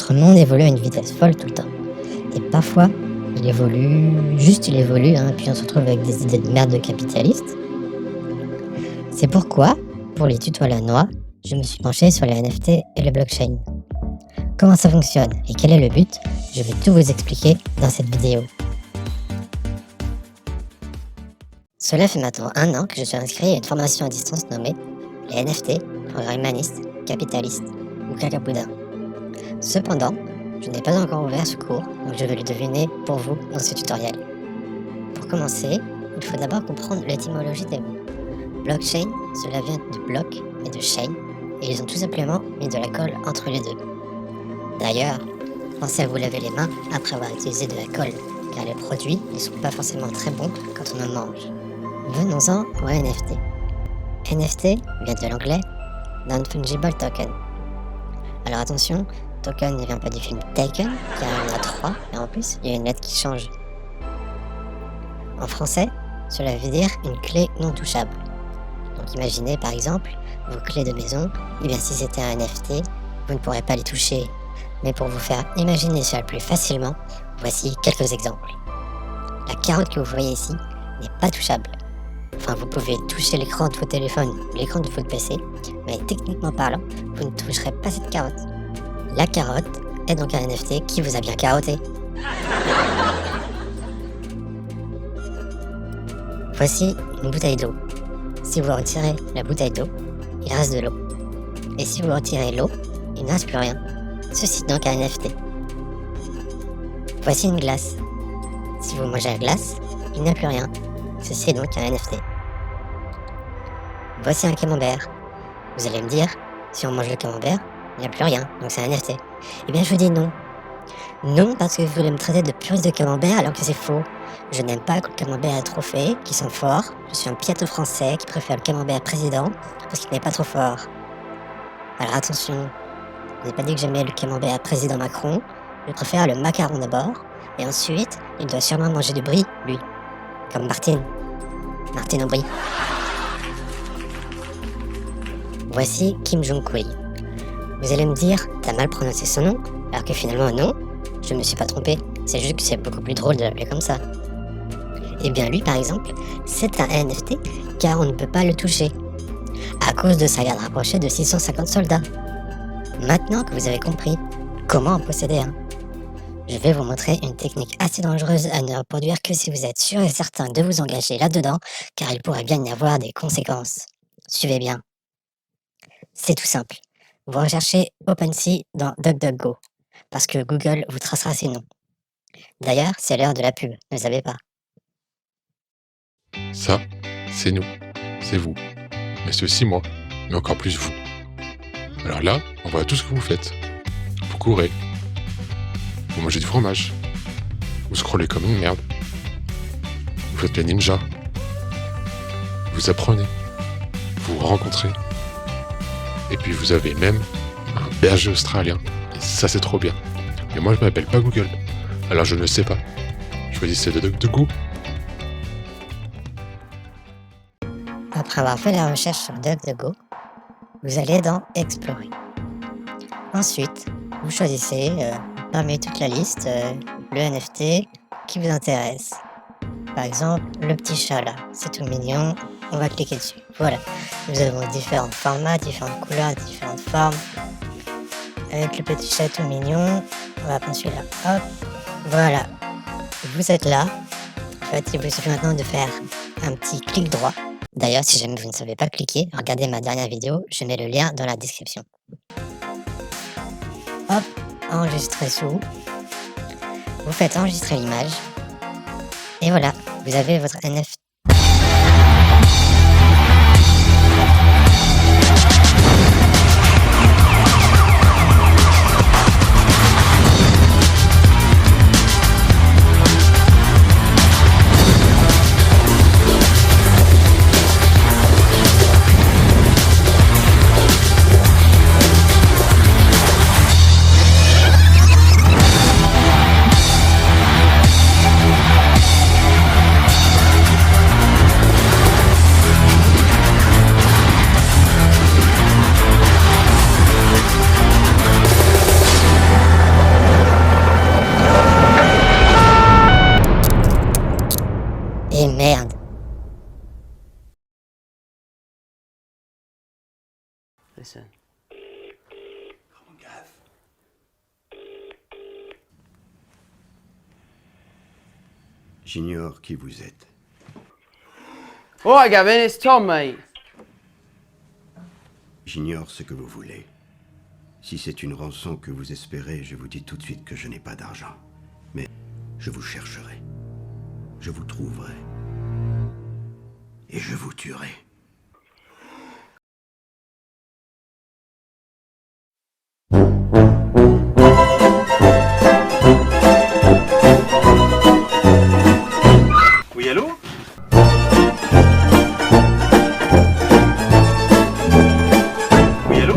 Notre monde évolue à une vitesse folle tout le temps. Et parfois, il évolue, puis on se retrouve avec des idées de merde de capitalistes. C'est pourquoi, pour les tutos à la noix, je me suis penché sur les NFT et le blockchain. Comment ça fonctionne et quel est le but? Je vais tout vous expliquer dans cette vidéo. Cela fait maintenant 1 an que je suis inscrit à une formation à distance nommée les NFT, programme humaniste, capitaliste ou cacapoudin. Cependant, je n'ai pas encore ouvert ce cours, donc je vais le deviner pour vous dans ce tutoriel. Pour commencer, il faut d'abord comprendre l'étymologie des mots. Blockchain, cela vient de bloc et de chain, et ils ont tout simplement mis de la colle entre les deux. D'ailleurs, pensez à vous laver les mains après avoir utilisé de la colle, car les produits ne sont pas forcément très bons quand on en mange. Venons-en au NFT. NFT vient de l'anglais Non-Fungible Token. Alors attention, token ne vient pas du film Taken, car il y en a 3, et en plus, il y a une lettre qui change. En français, cela veut dire une clé non touchable. Donc imaginez par exemple vos clés de maison, et bien si c'était un NFT, vous ne pourrez pas les toucher. Mais pour vous faire imaginer cela plus facilement, voici quelques exemples. La carotte que vous voyez ici n'est pas touchable. Enfin, vous pouvez toucher l'écran de votre téléphone ou l'écran de votre PC, mais techniquement parlant, vous ne toucherez pas cette carotte. La carotte est donc un NFT qui vous a bien carotté. Voici une bouteille d'eau. Si vous retirez la bouteille d'eau, il reste de l'eau. Et si vous retirez l'eau, il ne reste plus rien. Ceci est donc un NFT. Voici une glace. Si vous mangez la glace, il n'y a plus rien. Ceci est donc un NFT. Voici un camembert. Vous allez me dire, si on mange le camembert, il n'y a plus rien, donc c'est un NFT. Eh bien je vous dis non. Non, parce que vous voulez me traiter de puriste de camembert alors que c'est faux. Je n'aime pas que le camembert est trop fait, qui sent fort. Je suis un piato français qui préfère le camembert président parce qu'il n'est pas trop fort. Alors attention, je n'ai pas dit que j'aimais le camembert président Macron. Je préfère le macaron d'abord, et ensuite, il doit sûrement manger du brie, lui. Comme Martine au brie. Voici Kim Jong-il. Vous allez me dire, t'as mal prononcé son nom, alors que finalement non, je me suis pas trompé, c'est juste que c'est beaucoup plus drôle de l'appeler comme ça. Et bien lui par exemple, c'est un NFT car on ne peut pas le toucher, à cause de sa garde rapprochée de 650 soldats. Maintenant que vous avez compris comment en posséder un, je vais vous montrer une technique assez dangereuse à ne reproduire que si vous êtes sûr et certain de vous engager là-dedans, car il pourrait bien y avoir des conséquences. Suivez bien. C'est tout simple. Vous recherchez OpenSea dans DuckDuckGo, parce que Google vous tracera ses noms. D'ailleurs, c'est l'heure de la pub, ne savez pas. Ça, c'est nous, c'est vous. Mais c'est aussi moi, mais encore plus vous. Alors là, on voit tout ce que vous faites. Vous courez. Vous mangez du fromage. Vous scrollez comme une merde. Vous faites les ninjas. Vous apprenez. Vous rencontrez. Et puis vous avez même un berger australien. Et ça c'est trop bien. Mais moi je m'appelle pas Google. Alors je ne sais pas. Choisissez de goût. Après avoir fait la recherche sur DuckDuckGo, vous allez dans Explorer. Ensuite, vous choisissez parmi toute la liste le NFT qui vous intéresse. Par exemple, le petit chat là, c'est tout mignon, on va cliquer dessus. Voilà, nous avons différents formats, différentes couleurs, différentes formes. Avec le petit chat tout mignon, on va prendre celui-là. Hop, voilà. Vous êtes là. En fait, il vous suffit maintenant de faire un petit clic droit. D'ailleurs, si jamais vous ne savez pas cliquer, regardez ma dernière vidéo, je mets le lien dans la description. Hop, enregistrer sous. Vous faites enregistrer l'image. Et voilà, vous avez votre NFT. Listen. J'ignore qui vous êtes. Alright, Gavin, it's Tom, mate. J'ignore ce que vous voulez. Si c'est une rançon que vous espérez, je vous dis tout de suite que je n'ai pas d'argent. Mais je vous chercherai. Je vous trouverai. Et je vous tuerai. Oui, allô? Oui, allô?